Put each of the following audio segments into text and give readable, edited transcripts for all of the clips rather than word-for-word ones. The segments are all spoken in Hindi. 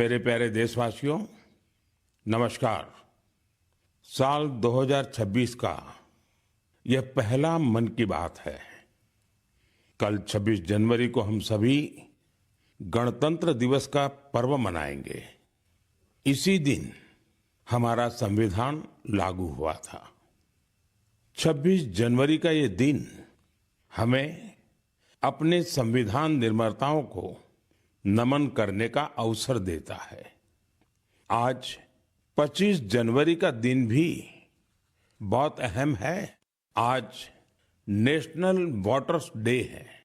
मेरे प्यारे देशवासियों, नमस्कार। साल 2026 का यह पहला मन की बात है। कल 26 जनवरी को हम सभी गणतंत्र दिवस का पर्व मनाएंगे। इसी दिन हमारा संविधान लागू हुआ था। 26 जनवरी का ये दिन हमें अपने संविधान निर्माताओं को नमन करने का अवसर देता है। आज 25 जनवरी का दिन भी बहुत अहम है। आज नेशनल वोटर्स डे है,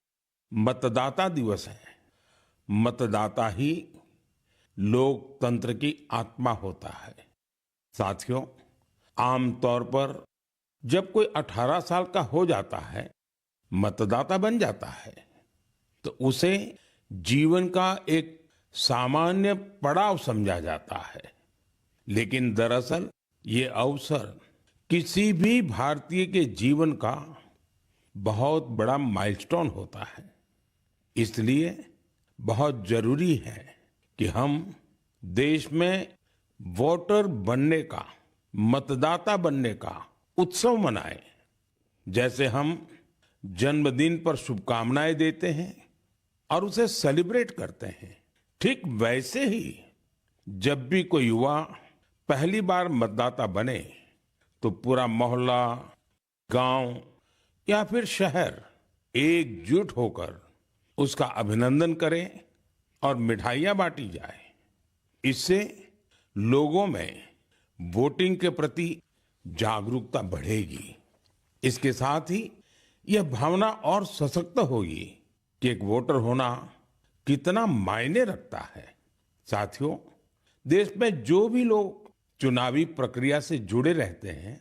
मतदाता दिवस है। मतदाता ही लोकतंत्र की आत्मा होता है। साथियों, आमतौर पर जब कोई 18 साल का हो जाता है, मतदाता बन जाता है, तो उसे जीवन का एक सामान्य पड़ाव समझा जाता है। लेकिन दरअसल ये अवसर किसी भी भारतीय के जीवन का बहुत बड़ा माइलस्टोन होता है। इसलिए बहुत जरूरी है कि हम देश में वोटर बनने का, मतदाता बनने का उत्सव मनाएं। जैसे हम जन्मदिन पर शुभकामनाएं देते हैं और उसे सेलिब्रेट करते हैं, ठीक वैसे ही जब भी कोई युवा पहली बार मतदाता बने तो पूरा मोहल्ला, गांव या फिर शहर एकजुट होकर उसका अभिनंदन करें और मिठाइयां बांटी जाए। इससे लोगों में वोटिंग के प्रति जागरूकता बढ़ेगी। इसके साथ ही यह भावना और सशक्त होगी कि एक वोटर होना कितना मायने रखता है। साथियों, देश में जो भी लोग चुनावी प्रक्रिया से जुड़े रहते हैं,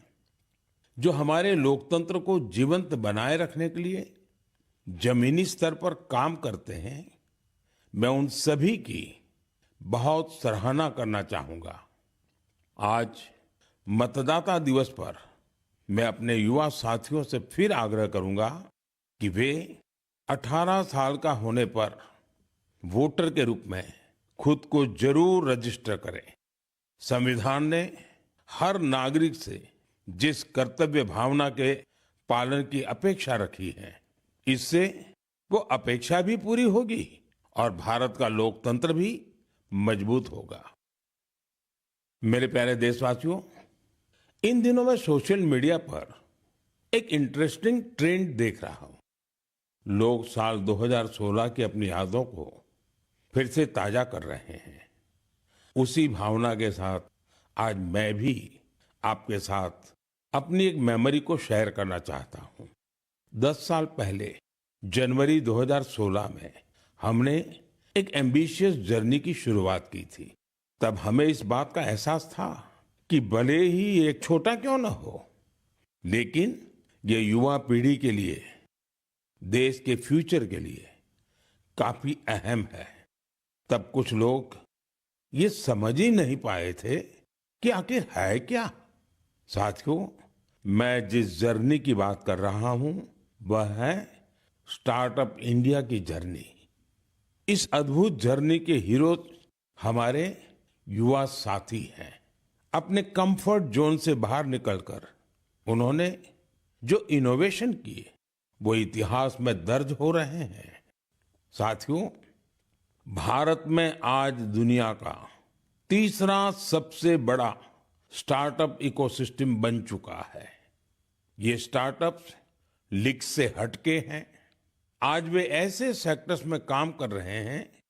जो हमारे लोकतंत्र को जीवंत बनाए रखने के लिए जमीनी स्तर पर काम करते हैं, मैं उन सभी की बहुत सराहना करना चाहूंगा। आज मतदाता दिवस पर मैं अपने युवा साथियों से फिर आग्रह करूंगा कि वे 18 साल का होने पर वोटर के रूप में खुद को जरूर रजिस्टर करें। संविधान ने हर नागरिक से जिस कर्तव्य भावना के पालन की अपेक्षा रखी है, इससे वो अपेक्षा भी पूरी होगी और भारत का लोकतंत्र भी मजबूत होगा। मेरे प्यारे देशवासियों, इन दिनों मैं सोशल मीडिया पर एक इंटरेस्टिंग ट्रेंड देख रहा हूं। लोग साल 2016 की अपनी यादों को फिर से ताजा कर रहे हैं। उसी भावना के साथ आज मैं भी आपके साथ अपनी एक मेमोरी को शेयर करना चाहता हूं। 10 साल पहले जनवरी 2016 में हमने एक एम्बिशियस जर्नी की शुरुआत की थी। तब हमें इस बात का एहसास था कि भले ही एक छोटा क्यों न हो, लेकिन ये युवा पीढ़ी के लिए, देश के फ्यूचर के लिए काफी अहम है। तब कुछ लोग ये समझ ही नहीं पाए थे कि आखिर है क्या। साथियों, मैं जिस जर्नी की बात कर रहा हूं वह है स्टार्टअप इंडिया की जर्नी। इस अद्भुत जर्नी के हीरो हमारे युवा साथी हैं। अपने कंफर्ट जोन से बाहर निकलकर उन्होंने जो इनोवेशन किए वो इतिहास में दर्ज हो रहे हैं। साथियों, भारत में आज दुनिया का तीसरा सबसे बड़ा स्टार्टअप इकोसिस्टम बन चुका है। ये स्टार्टअप्स लीग से हटके हैं। आज वे ऐसे सेक्टर्स में काम कर रहे हैं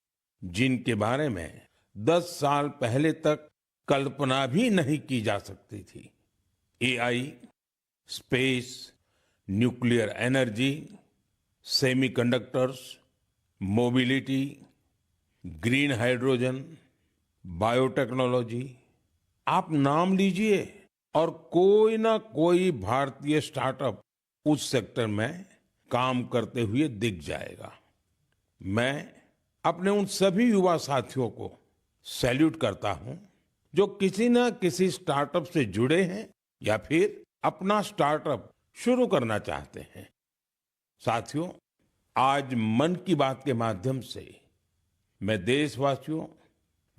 जिनके बारे में 10 साल पहले तक कल्पना भी नहीं की जा सकती थी। AI, space, nuclear energy, semiconductors, mobility, green hydrogen, biotechnology, आप नाम लीजिए और कोई ना कोई भारतीय स्टार्टअप उस सेक्टर में काम करते हुए दिख जाएगा। मैं अपने उन सभी युवा साथियों को सैल्यूट करता हूं जो किसी ना किसी स्टार्टअप से जुड़े हैं या फिर अपना स्टार्टअप शुरू करना चाहते हैं। साथियों, आज मन की बात के माध्यम से मैं देशवासियों,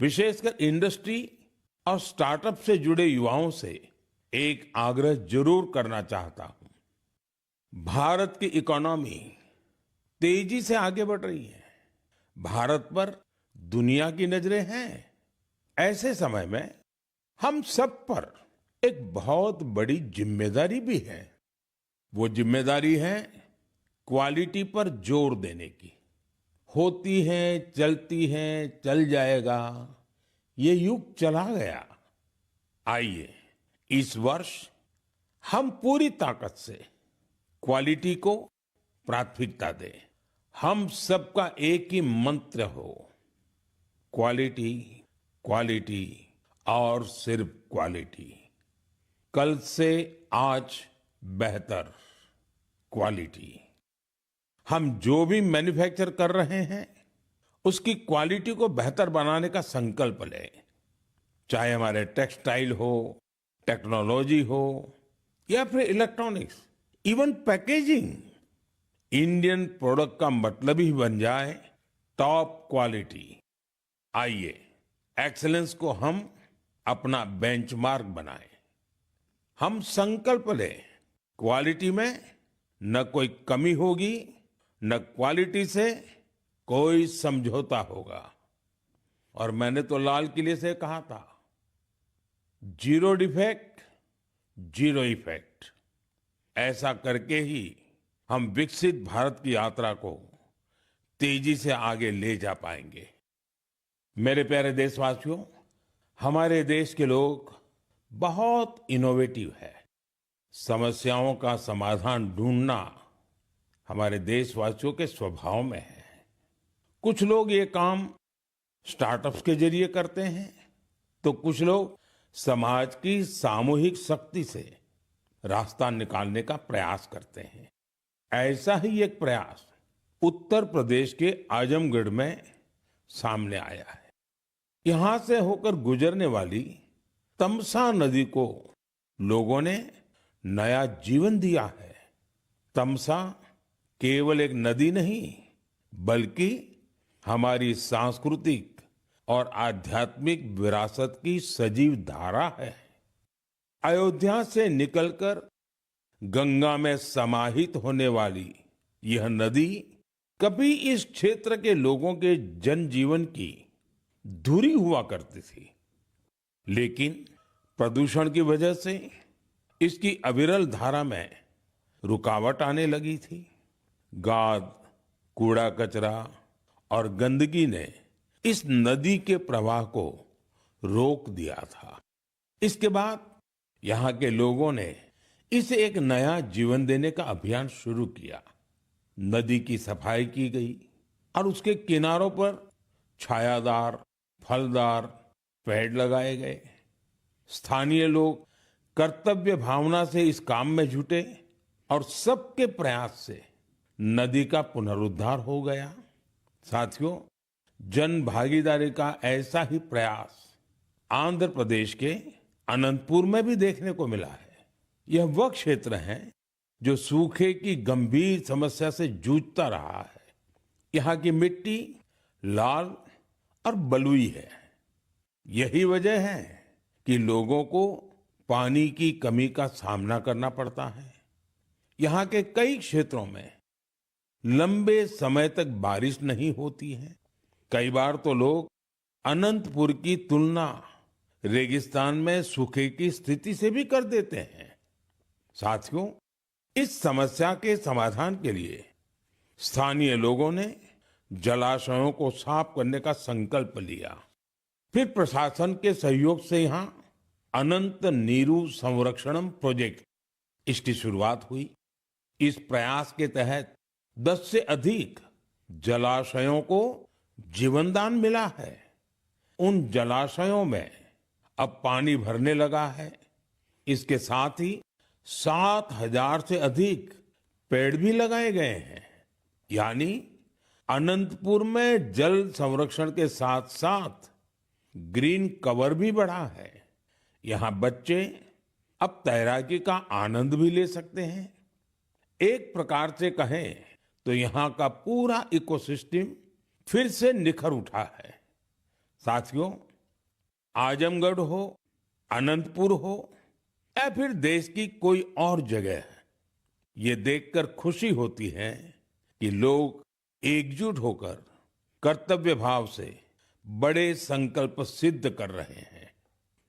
विशेषकर इंडस्ट्री और स्टार्टअप से जुड़े युवाओं से एक आग्रह जरूर करना चाहता हूं। भारत की इकोनॉमी तेजी से आगे बढ़ रही है। भारत पर दुनिया की नजरें हैं। ऐसे समय में हम सब पर एक बहुत बड़ी जिम्मेदारी भी है। वो जिम्मेदारी है क्वालिटी पर जोर देने की। होती है, चलती है, चल जाएगा, ये युग चला गया। आइए इस वर्ष हम पूरी ताकत से क्वालिटी को प्राथमिकता दें। हम सबका एक ही मंत्र हो, क्वालिटी, क्वालिटी और सिर्फ क्वालिटी। कल से आज बेहतर क्वालिटी। हम जो भी मैन्युफैक्चर कर रहे हैं उसकी क्वालिटी को बेहतर बनाने का संकल्प लें। चाहे हमारे टेक्सटाइल हो, टेक्नोलॉजी हो या फिर electronics, even packaging. Indian product का मतलब ही बन जाए टॉप क्वालिटी। आइए एक्सीलेंस को हम अपना बेंचमार्क बनाएं। हम संकल्प लें, क्वालिटी में न कोई कमी होगी, न क्वालिटी से कोई समझौता होगा। और मैंने तो लाल किले से कहा था, जीरो डिफेक्ट, जीरो इफेक्ट। ऐसा करके ही हम विकसित भारत की यात्रा को तेजी से आगे ले जा पाएंगे। मेरे प्यारे देशवासियों, हमारे देश के लोग बहुत इनोवेटिव है। समस्याओं का समाधान ढूंढना हमारे देशवासियों के स्वभाव में है। कुछ लोग ये काम स्टार्टअप्स के जरिए करते हैं, तो कुछ लोग समाज की सामूहिक शक्ति से रास्ता निकालने का प्रयास करते हैं। ऐसा ही एक प्रयास उत्तर प्रदेश के आजमगढ़ में सामने आया है। यहां से होकर गुजरने वाली तमसा नदी को लोगों ने नया जीवन दिया है। तमसा केवल एक नदी नहीं, बल्कि हमारी सांस्कृतिक और आध्यात्मिक विरासत की सजीव धारा है। अयोध्या से निकलकर गंगा में समाहित होने वाली यह नदी कभी इस क्षेत्र के लोगों के जनजीवन की धुरी हुआ करती थी, लेकिन प्रदूषण की वजह से इसकी अविरल धारा में रुकावट आने लगी थी। गाद, कूड़ा कचरा और गंदगी ने इस नदी के प्रवाह को रोक दिया था। इसके बाद यहाँ के लोगों ने इसे एक नया जीवन देने का अभियान शुरू किया। नदी की सफाई की गई और उसके किनारों पर छायादार, फलदार पेड़ लगाए गए। स्थानीय लोग कर्तव्य भावना से इस काम में जुटे और सबके प्रयास से नदी का पुनरुद्धार हो गया। साथियों, जन भागीदारी का ऐसा ही प्रयास आंध्र प्रदेश के अनंतपुर में भी देखने को मिला है। यह वह क्षेत्र है जो सूखे की गंभीर समस्या से जूझता रहा है। यहाँ की मिट्टी लाल और बलुई है। यही वजह है कि लोगों को पानी की कमी का सामना करना पड़ता है। यहाँ के कई क्षेत्रों में लंबे समय तक बारिश नहीं होती है। कई बार तो लोग अनंतपुर की तुलना रेगिस्तान में सूखे की स्थिति से भी कर देते हैं। साथियों, इस समस्या के समाधान के लिए स्थानीय लोगों ने जलाशयों को साफ करने का संकल्प लिया। फिर प्रशासन के सहयोग से यहाँ अनंत नीरू संरक्षणम प्रोजेक्ट, इसकी शुरुआत हुई। इस प्रयास के तहत 10 से अधिक जलाशयों को जीवनदान मिला है। उन जलाशयों में अब पानी भरने लगा है। इसके साथ ही 7,000 से अधिक पेड़ भी लगाए गए हैं। यानी अनंतपुर में जल संरक्षण के साथ साथ ग्रीन कवर भी बढ़ा है। यहाँ बच्चे अब तैराकी का आनंद भी ले सकते हैं। एक प्रकार से कहें तो यहाँ का पूरा इकोसिस्टम फिर से निखर उठा है। साथियों, आजमगढ़ हो, अनंतपुर हो या फिर देश की कोई और जगह, ये देखकर खुशी होती है कि लोग एकजुट होकर कर्तव्य भाव से बड़े संकल्प सिद्ध कर रहे हैं।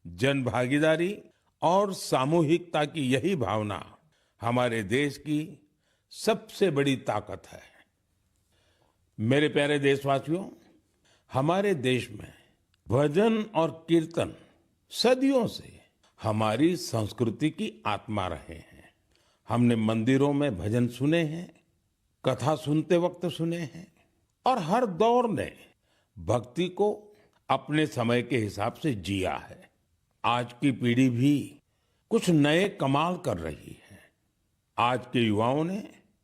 जन भागीदारी और सामूहिकता की यही भावना हमारे देश की सबसे बड़ी ताकत है। मेरे प्यारे देशवासियों, हमारे देश में भजन और कीर्तन सदियों से हमारी संस्कृति की आत्मा रहे हैं। हमने मंदिरों में भजन सुने हैं, कथा सुनते वक्त सुने हैं और हर दौर ने भक्ति को अपने समय के हिसाब से जिया है। आज की पीढ़ी भी कुछ नए कमाल कर रही है। आज के युवाओं ने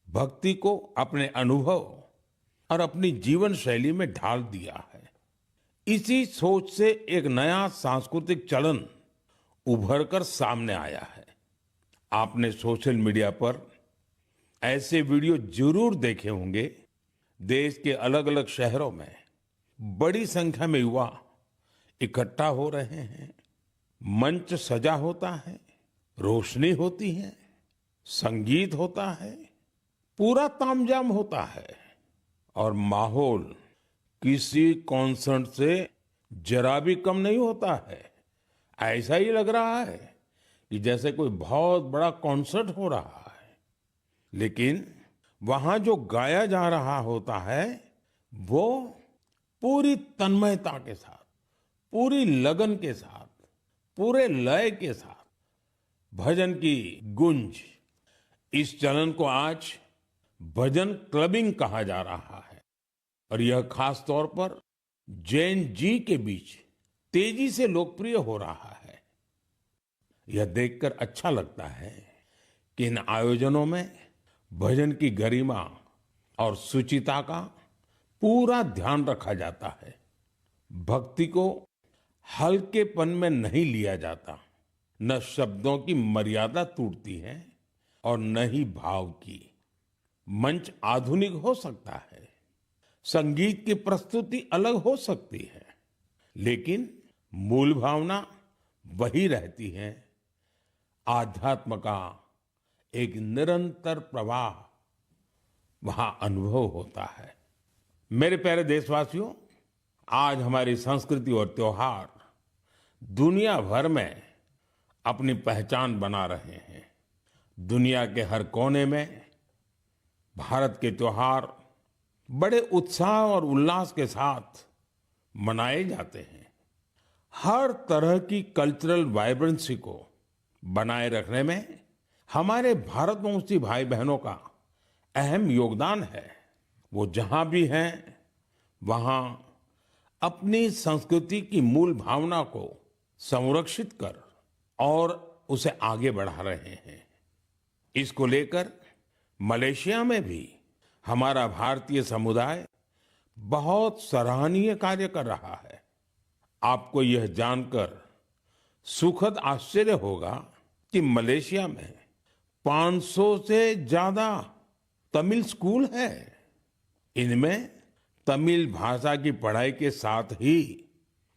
भक्ति को अपने अनुभव और अपनी जीवन शैली में ढाल दिया है। इसी सोच से एक नया सांस्कृतिक चलन उभर कर सामने आया है। आपने सोशल मीडिया पर ऐसे वीडियो जरूर देखे होंगे। देश के अलग अलग शहरों में बड़ी संख्या में युवा इकट्ठा हो रहे हैं। मंच सजा होता है, रोशनी होती है, संगीत होता है, पूरा तामझाम होता है और माहौल किसी कॉन्सर्ट से जरा भी कम नहीं होता है। ऐसा ही लग रहा है कि जैसे कोई बहुत बड़ा कॉन्सर्ट हो रहा है। लेकिन वहां जो गाया जा रहा होता है वो पूरी तन्मयता के साथ, पूरी लगन के साथ, पूरे लय के साथ, भजन की गूंज। इस चलन को आज भजन क्लबिंग कहा जा रहा है और यह खास तौर पर जैन जी के बीच तेजी से लोकप्रिय हो रहा है। यह देखकर अच्छा लगता है कि इन आयोजनों में भजन की गरिमा और सुचिता का पूरा ध्यान रखा जाता है। भक्ति को हल्केपन में नहीं लिया जाता। न शब्दों की मर्यादा टूटती है और न ही भाव की। मंच आधुनिक हो सकता है, संगीत की प्रस्तुति अलग हो सकती है, लेकिन मूल भावना वही रहती है। आध्यात्म का एक निरंतर प्रवाह वहां अनुभव होता है। मेरे प्यारे देशवासियों, आज हमारी संस्कृति और त्योहार दुनिया भर में अपनी पहचान बना रहे हैं। दुनिया के हर कोने में भारत के त्योहार बड़े उत्साह और उल्लास के साथ मनाए जाते हैं। हर तरह की कल्चरल वाइब्रेंसी को बनाए रखने में हमारे भारतवंशी भाई बहनों का अहम योगदान है। वो जहां भी हैं, वहां अपनी संस्कृति की मूल भावना को संरक्षित कर और उसे आगे बढ़ा रहे हैं। इसको लेकर मलेशिया में भी हमारा भारतीय समुदाय बहुत सराहनीय कार्य कर रहा है। आपको यह जानकर सुखद आश्चर्य होगा कि मलेशिया में 500 से ज्यादा तमिल स्कूल है। इनमें तमिल भाषा की पढ़ाई के साथ ही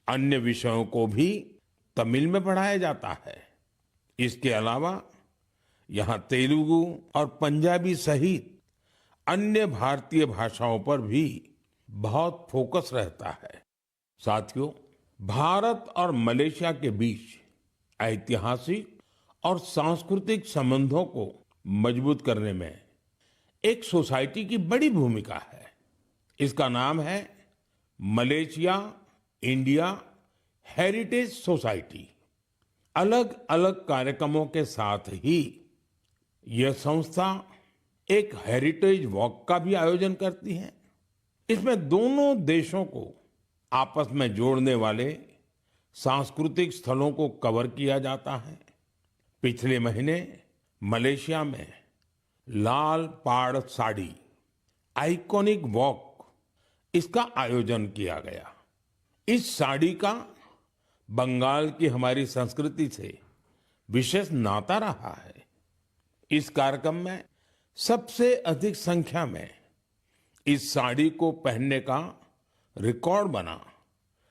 अन्य विषयों को भी तमिल में पढ़ाया जाता है। इसके अलावा यहाँ तेलुगु और पंजाबी सहित अन्य भारतीय भाषाओं पर भी बहुत फोकस रहता है। साथियों, भारत और मलेशिया के बीच ऐतिहासिक और सांस्कृतिक संबंधों को मजबूत करने में एक सोसाइटी की बड़ी भूमिका है। इसका नाम है मलेशिया इंडिया हेरिटेज सोसाइटी। अलग अलग कार्यक्रमों के साथ ही यह संस्था एक हेरिटेज वॉक का भी आयोजन करती है। इसमें दोनों देशों को आपस में जोड़ने वाले सांस्कृतिक स्थलों को कवर किया जाता है। पिछले महीने मलेशिया में लाल पाड़ साड़ी आइकॉनिक वॉक, इसका आयोजन किया गया। इस साड़ी का बंगाल की हमारी संस्कृति से विशेष नाता रहा है। इस कार्यक्रम में सबसे अधिक संख्या में इस साड़ी को पहनने का रिकॉर्ड बना।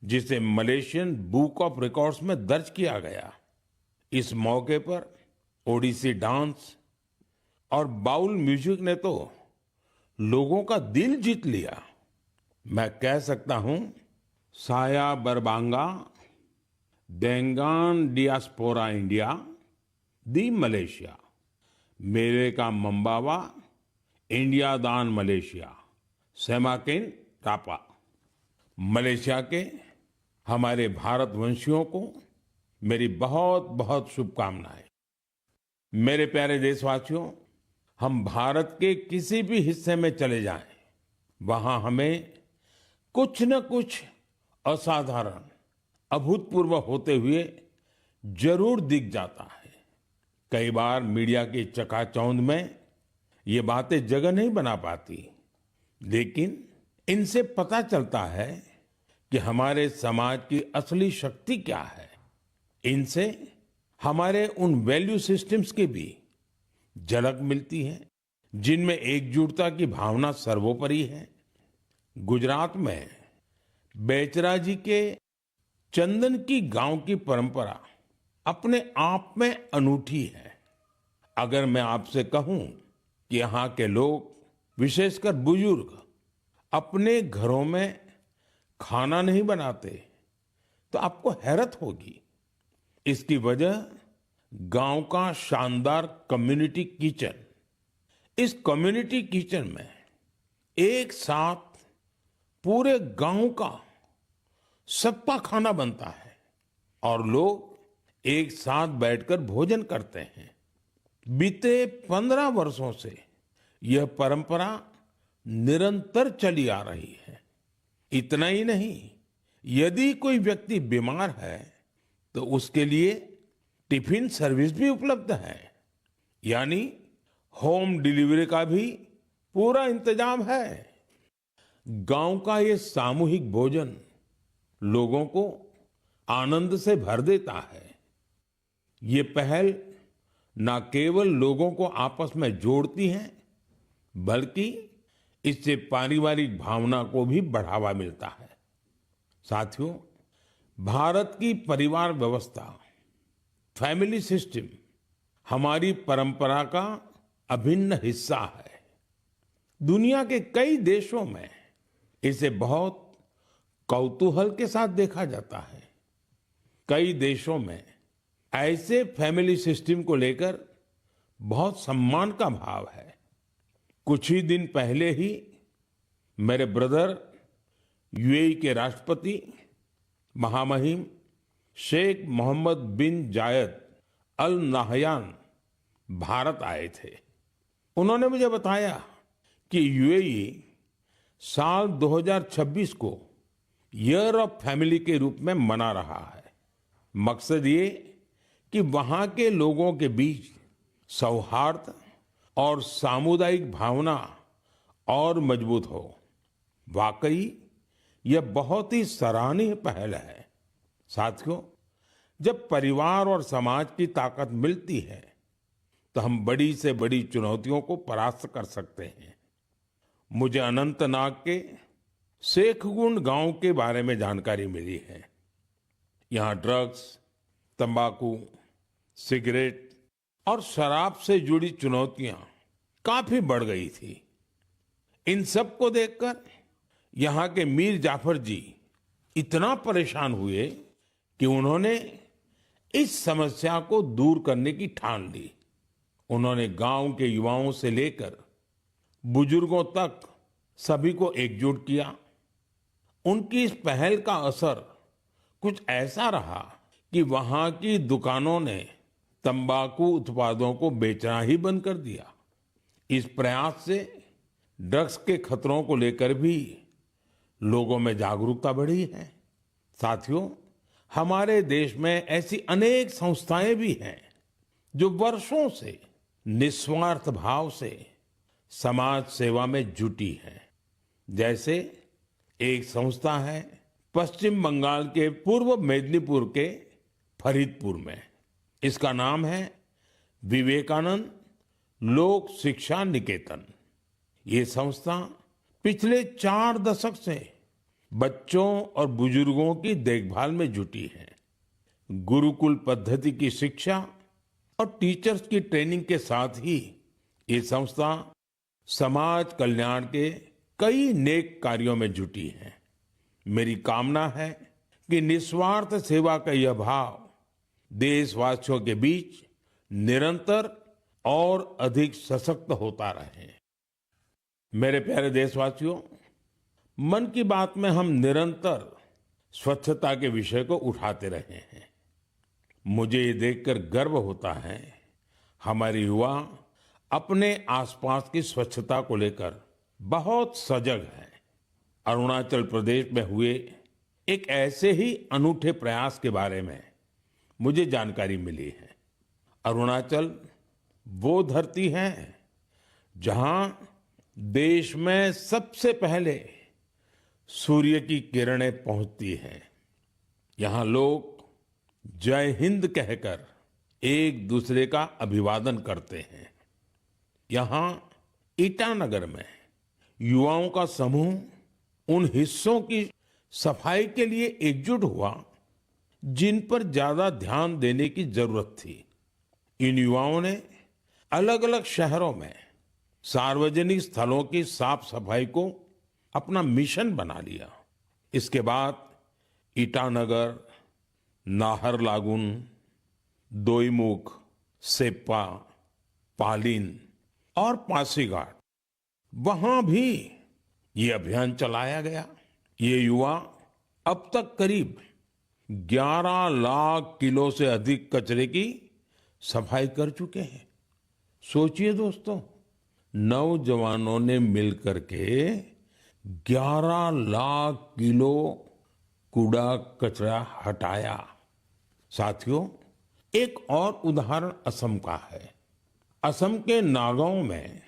जिसे मलेशियन बुक ऑफ रिकॉर्ड्स में दर्ज किया गया। इस मौके पर ओडिसी डांस और बाउल म्यूजिक ने तो लोगों का दिल जीत लिया। मैं कह सकता हूं, साया बरबांगा देंगान डियास्पोरा इंडिया दी मलेशिया, मेरे का मंबावा इंडिया दान मलेशिया, सेमाकिन टापा। मलेशिया के हमारे भारतवंशियों को मेरी बहुत बहुत शुभकामनाएं। मेरे प्यारे देशवासियों, हम भारत के किसी भी हिस्से में चले जाएं, वहां हमें कुछ न कुछ असाधारण, अभूतपूर्व होते हुए जरूर दिख जाता है। कई बार मीडिया की चकाचौंध में ये बातें जगह नहीं बना पाती, लेकिन इनसे पता चलता है कि हमारे समाज की असली शक्ति क्या है। इनसे हमारे उन वैल्यू सिस्टम्स की भी झलक मिलती है जिनमें एकजुटता की भावना सर्वोपरि है। गुजरात में बेचरा जी के चंदन की गांव की परंपरा अपने आप में अनूठी है। अगर मैं आपसे कहूं कि यहाँ के लोग, विशेषकर बुजुर्ग, अपने घरों में खाना नहीं बनाते, तो आपको हैरत होगी। इसकी वजह गांव का शानदार कम्युनिटी किचन। इस कम्युनिटी किचन में एक साथ पूरे गांव का सबका खाना बनता है और लोग एक साथ बैठकर भोजन करते हैं। बीते 15 वर्षों से यह परंपरा निरंतर चली आ रही है। इतना ही नहीं, यदि कोई व्यक्ति बीमार है तो उसके लिए टिफिन सर्विस भी उपलब्ध है, यानी होम डिलीवरी का भी पूरा इंतजाम है। गांव का ये सामूहिक भोजन लोगों को आनंद से भर देता है। ये पहल न केवल लोगों को आपस में जोड़ती है, बल्कि इससे पारिवारिक भावना को भी बढ़ावा मिलता है। साथियों, भारत की परिवार व्यवस्था, फैमिली सिस्टम हमारी परंपरा का अभिन्न हिस्सा है। दुनिया के कई देशों में इसे बहुत कौतूहल के साथ देखा जाता है। कई देशों में ऐसे फैमिली सिस्टम को लेकर बहुत सम्मान का भाव है। कुछ ही दिन पहले ही मेरे ब्रदर यूएई के राष्ट्रपति महामहिम शेख मोहम्मद बिन जायद अल नाहयान भारत आए थे। उन्होंने मुझे बताया कि यूएई साल 2026 को ईयर ऑफ फैमिली के रूप में मना रहा है। मकसद ये कि वहां के लोगों के बीच सौहार्द और सामुदायिक भावना और मजबूत हो। वाकई यह बहुत ही सराहनीय पहल है। साथियों, जब परिवार और समाज की ताकत मिलती है तो हम बड़ी से बड़ी चुनौतियों को परास्त कर सकते हैं। मुझे अनंतनाग के शेखगुंड गांव के बारे में जानकारी मिली है। यहाँ ड्रग्स, तंबाकू, सिगरेट और शराब से जुड़ी चुनौतियां काफी बढ़ गई थी। इन सब को देखकर यहाँ के मीर जाफर जी इतना परेशान हुए कि उन्होंने इस समस्या को दूर करने की ठान ली। उन्होंने गांव के युवाओं से लेकर बुजुर्गों तक सभी को एकजुट किया। उनकी इस पहल का असर कुछ ऐसा रहा कि वहां की दुकानों ने तंबाकू उत्पादों को बेचना ही बंद कर दिया। इस प्रयास से ड्रग्स के खतरों को लेकर भी लोगों में जागरूकता बढ़ी है। साथियों, हमारे देश में ऐसी अनेक संस्थाएं भी हैं जो वर्षों से निस्वार्थ भाव से समाज सेवा में जुटी हैं। जैसे एक संस्था है पश्चिम बंगाल के पूर्व मेदिनीपुर के फरीदपुर में। इसका नाम है विवेकानंद लोक शिक्षा निकेतन। ये संस्था पिछले 4 दशक से बच्चों और बुजुर्गों की देखभाल में जुटी है। गुरुकुल पद्धति की शिक्षा और टीचर्स की ट्रेनिंग के साथ ही ये संस्था समाज कल्याण के कई नेक कार्यों में जुटी है। मेरी कामना है कि निस्वार्थ सेवा का यह भाव देशवासियों के बीच निरंतर और अधिक सशक्त होता रहे। मेरे प्यारे देशवासियों, मन की बात में हम निरंतर स्वच्छता के विषय को उठाते रहे हैं। मुझे ये देखकर गर्व होता है हमारे युवा अपने आसपास की स्वच्छता को लेकर बहुत सजग हैं। अरुणाचल प्रदेश में हुए एक ऐसे ही अनूठे प्रयास के बारे में मुझे जानकारी मिली है। अरुणाचल वो धरती है जहां देश में सबसे पहले सूर्य की किरणें पहुंचती हैं। यहां लोग जय हिंद कहकर एक दूसरे का अभिवादन करते हैं। यहां ईटानगर में युवाओं का समूह उन हिस्सों की सफाई के लिए एकजुट हुआ जिन पर ज्यादा ध्यान देने की जरूरत थी। इन युवाओं ने अलग अलग शहरों में सार्वजनिक स्थलों की साफ सफाई को अपना मिशन बना लिया। इसके बाद ईटानगर, नाहरलागुन, दोईमुख, सेप्पा, पालिन और पासीघाट, वहां भी ये अभियान चलाया गया। ये युवा अब तक करीब 11 लाख किलो से अधिक कचरे की सफाई कर चुके हैं। सोचिए दोस्तों, नौजवानों ने मिलकर के 11 लाख किलो कूड़ा कचरा हटाया। साथियों, एक और उदाहरण असम का है। असम के नागांव में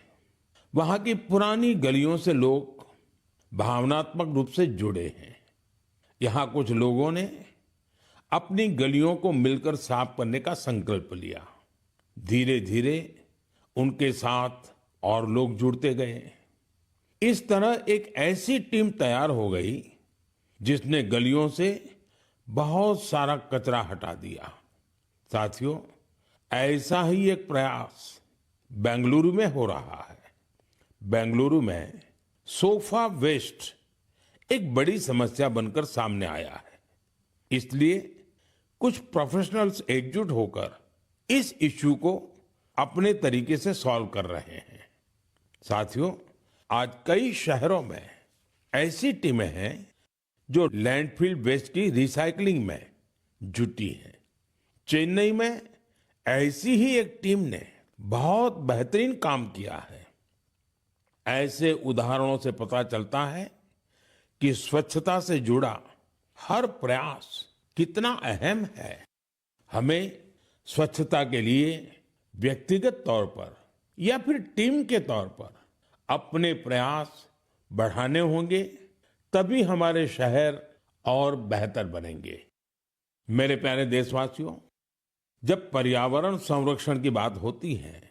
वहां की पुरानी गलियों से लोग भावनात्मक रूप से जुड़े हैं। यहां कुछ लोगों ने अपनी गलियों को मिलकर साफ करने का संकल्प लिया। धीरे धीरे उनके साथ और लोग जुड़ते गए। इस तरह एक ऐसी टीम तैयार हो गई जिसने गलियों से बहुत सारा कचरा हटा दिया। साथियों, ऐसा ही एक प्रयास बेंगलुरु में हो रहा है। बेंगलुरु में सोफा वेस्ट एक बड़ी समस्या बनकर सामने आया है। इसलिए कुछ प्रोफेशनल्स एकजुट होकर इस इश्यू को अपने तरीके से सॉल्व कर रहे हैं। साथियों, आज कई शहरों में ऐसी टीमें हैं जो लैंडफिल वेस्ट की रिसाइकलिंग में जुटी हैं। चेन्नई में ऐसी ही एक टीम ने बहुत बेहतरीन काम किया है। ऐसे उदाहरणों से पता चलता है कि स्वच्छता से जुड़ा हर प्रयास कितना अहम है। हमें स्वच्छता के लिए व्यक्तिगत तौर पर या फिर टीम के तौर पर अपने प्रयास बढ़ाने होंगे, तभी हमारे शहर और बेहतर बनेंगे। मेरे प्यारे देशवासियों, जब पर्यावरण संरक्षण की बात होती है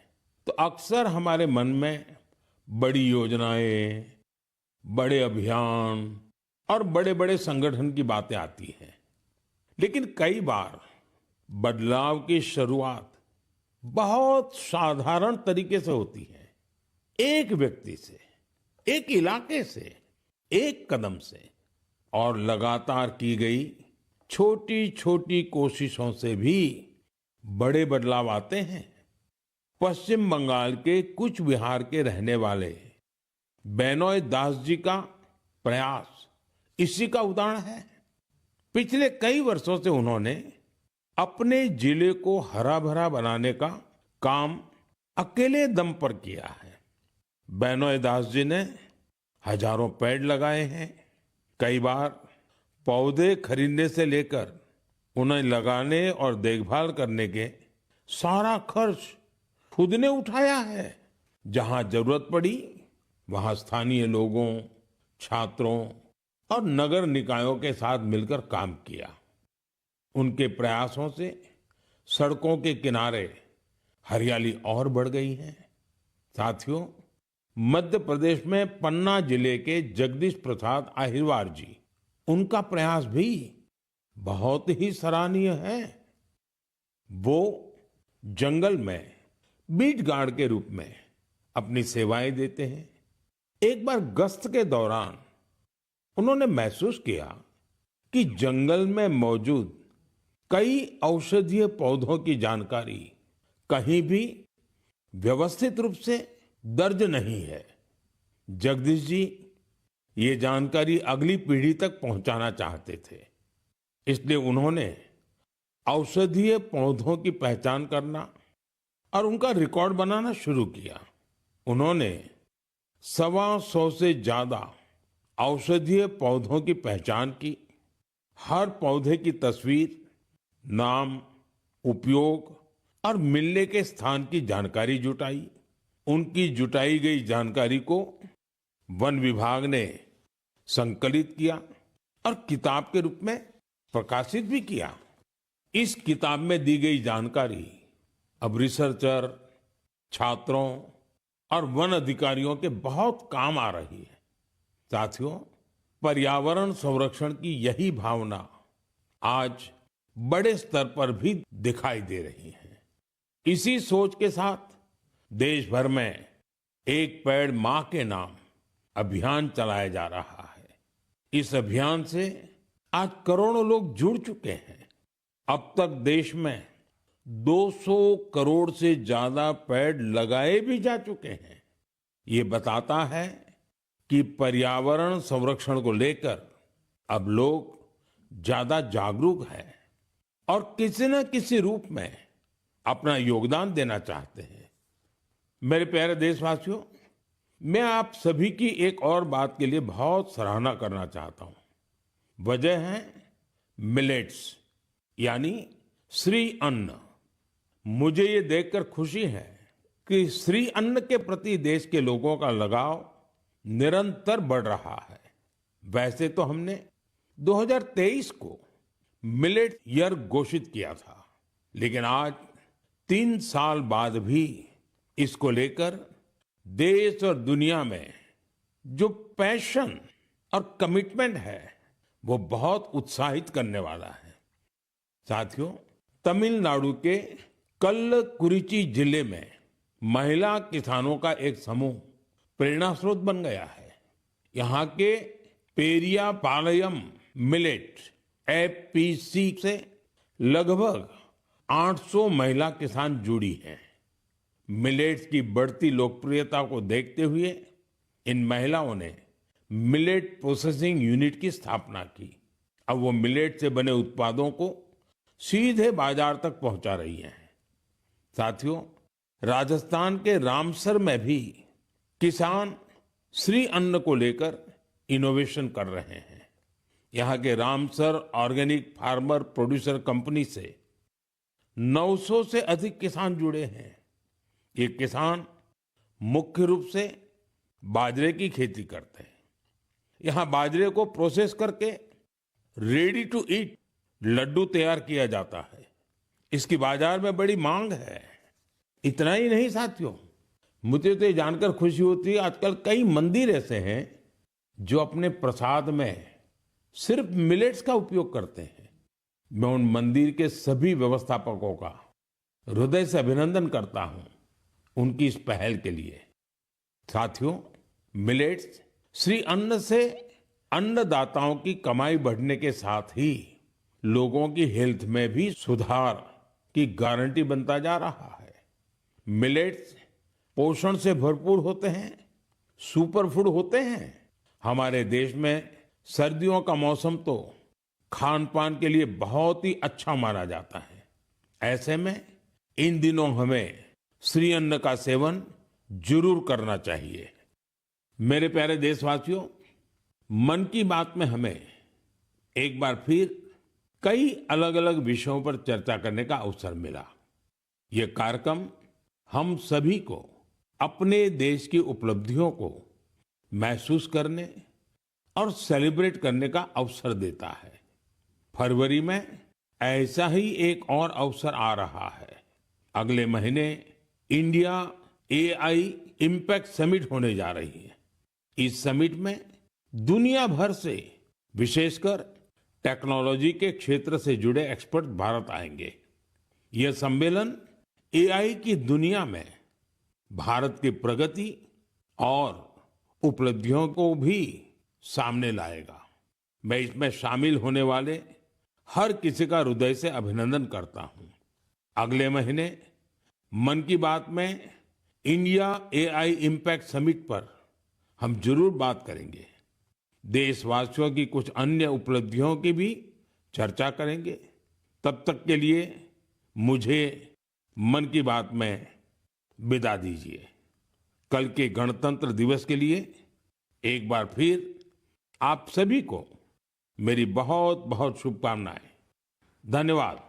तो अक्सर हमारे मन में बड़ी योजनाएं, बड़े अभियान और बड़े बड़े संगठन की बातें आती हैं। लेकिन कई बार बदलाव की शुरुआत बहुत साधारण तरीके से होती है। एक व्यक्ति से, एक इलाके से, एक कदम से, और लगातार की गई छोटी छोटी कोशिशों से भी बड़े बदलाव आते हैं। पश्चिम बंगाल के कुछ बिहार के रहने वाले बेनोय दास जी का प्रयास इसी का उदाहरण है। पिछले कई वर्षों से उन्होंने अपने जिले को हरा भरा बनाने का काम अकेले दम पर किया है। बेनोय दास जी ने हजारों पेड़ लगाए हैं। कई बार पौधे खरीदने से लेकर उन्हें लगाने और देखभाल करने के सारा खर्च खुद ने उठाया है। जहां जरूरत पड़ी वहां स्थानीय लोगों, छात्रों और नगर निकायों के साथ मिलकर काम किया। उनके प्रयासों से सड़कों के किनारे हरियाली और बढ़ गई है। साथियों, मध्य प्रदेश में पन्ना जिले के जगदीश प्रसाद आहिरवार जी उनका प्रयास भी बहुत ही सराहनीय है। वो जंगल में बीट गार्ड के रूप में अपनी सेवाएं देते हैं। एक बार गश्त के दौरान उन्होंने महसूस किया कि जंगल में मौजूद कई औषधीय पौधों की जानकारी कहीं भी व्यवस्थित रूप से दर्ज नहीं है। जगदीश जी ये जानकारी अगली पीढ़ी तक पहुंचाना चाहते थे, इसलिए उन्होंने औषधीय पौधों की पहचान करना और उनका रिकॉर्ड बनाना शुरू किया। उन्होंने 125 से ज्यादा औषधीय पौधों की पहचान की। हर पौधे की तस्वीर, नाम, उपयोग और मिलने के स्थान की जानकारी जुटाई। उनकी जुटाई गई जानकारी को वन विभाग ने संकलित किया और किताब के रूप में प्रकाशित भी किया। इस किताब में दी गई जानकारी अब रिसर्चर, छात्रों और वन अधिकारियों के बहुत काम आ रही है। साथियों, पर्यावरण संरक्षण की यही भावना आज बड़े स्तर पर भी दिखाई दे रही है। इसी सोच के साथ देश भर में एक पेड़ मां के नाम अभियान चलाया जा रहा है। इस अभियान से आज करोड़ों लोग जुड़ चुके हैं। अब तक देश में 200 करोड़ से ज्यादा पेड़ लगाए भी जा चुके हैं। ये बताता है कि पर्यावरण संरक्षण को लेकर अब लोग ज्यादा जागरूक हैं और किसी न किसी रूप में अपना योगदान देना चाहते हैं। मेरे प्यारे देशवासियों, मैं आप सभी की एक और बात के लिए बहुत सराहना करना चाहता हूं। वजह है मिलेट्स, यानी श्री अन्न। मुझे ये देखकर खुशी है कि श्री अन्न के प्रति देश के लोगों का लगाव निरंतर बढ़ रहा है। वैसे तो हमने 2023 को मिलेट ईयर घोषित किया था, लेकिन आज 3 साल बाद भी इसको लेकर देश और दुनिया में जो पैशन और कमिटमेंट है वो बहुत उत्साहित करने वाला है। साथियों, तमिलनाडु के कल्लकुरिची जिले में महिला किसानों का एक समूह प्रेरणा स्रोत बन गया है। यहाँ के पेरिया पालयम मिलेट एफपीसी से लगभग 800 महिला किसान जुड़ी हैं। मिलेट्स की बढ़ती लोकप्रियता को देखते हुए इन महिलाओं ने मिलेट प्रोसेसिंग यूनिट की स्थापना की। अब वो मिलेट से बने उत्पादों को सीधे बाजार तक पहुंचा रही हैं। साथियों, राजस्थान के रामसर में भी किसान श्री अन्न को लेकर इनोवेशन कर रहे हैं। यहाँ के Ramsar organic farmer producer company से 900 से अधिक किसान जुड़े हैं। ये किसान मुख्य रूप से बाजरे की खेती करते हैं। यहाँ बाजरे को प्रोसेस करके रेडी टू ईट लड्डू तैयार किया जाता है। इसकी बाजार में बड़ी मांग है। इतना ही नहीं साथियों, मुझे तो ये जानकर खुशी होती है आजकल कई मंदिर ऐसे हैं जो अपने प्रसाद में सिर्फ मिलेट्स का उपयोग करते हैं। मैं उन मंदिर के सभी व्यवस्थापकों का हृदय से अभिनंदन करता हूं उनकी इस पहल के लिए। साथियों, मिलेट्स श्री अन्न से अन्नदाताओं की कमाई बढ़ने के साथ ही लोगों की हेल्थ में भी सुधार की गारंटी बनता जा रहा है। मिलेट्स पोषण से भरपूर होते हैं, सुपर फूड होते हैं। हमारे देश में सर्दियों का मौसम तो खान पान के लिए बहुत ही अच्छा माना जाता है। ऐसे में इन दिनों हमें श्री अन्न का सेवन जरूर करना चाहिए। मेरे प्यारे देशवासियों, मन की बात में हमें एक बार फिर कई अलग अलग विषयों पर चर्चा करने का अवसर मिला। ये कार्यक्रम हम सभी को अपने देश की उपलब्धियों को महसूस करने और सेलिब्रेट करने का अवसर देता है। फरवरी में ऐसा ही एक और अवसर आ रहा है। अगले महीने इंडिया एआई इम्पैक्ट समिट होने जा रही है। इस समिट में दुनिया भर से विशेषकर टेक्नोलॉजी के क्षेत्र से जुड़े एक्सपर्ट भारत आएंगे। यह सम्मेलन एआई की दुनिया में भारत की प्रगति और उपलब्धियों को भी सामने लाएगा। मैं इसमें शामिल होने वाले हर किसी का हृदय से अभिनंदन करता हूं। अगले महीने मन की बात में इंडिया एआई इम्पैक्ट समिट पर हम जरूर बात करेंगे। देशवासियों की कुछ अन्य उपलब्धियों की भी चर्चा करेंगे। तब तक के लिए मुझे मन की बात में विदा दीजिए। कल के गणतंत्र दिवस के लिए एक बार फिर आप सभी को मेरी बहुत बहुत शुभकामनाएं। धन्यवाद।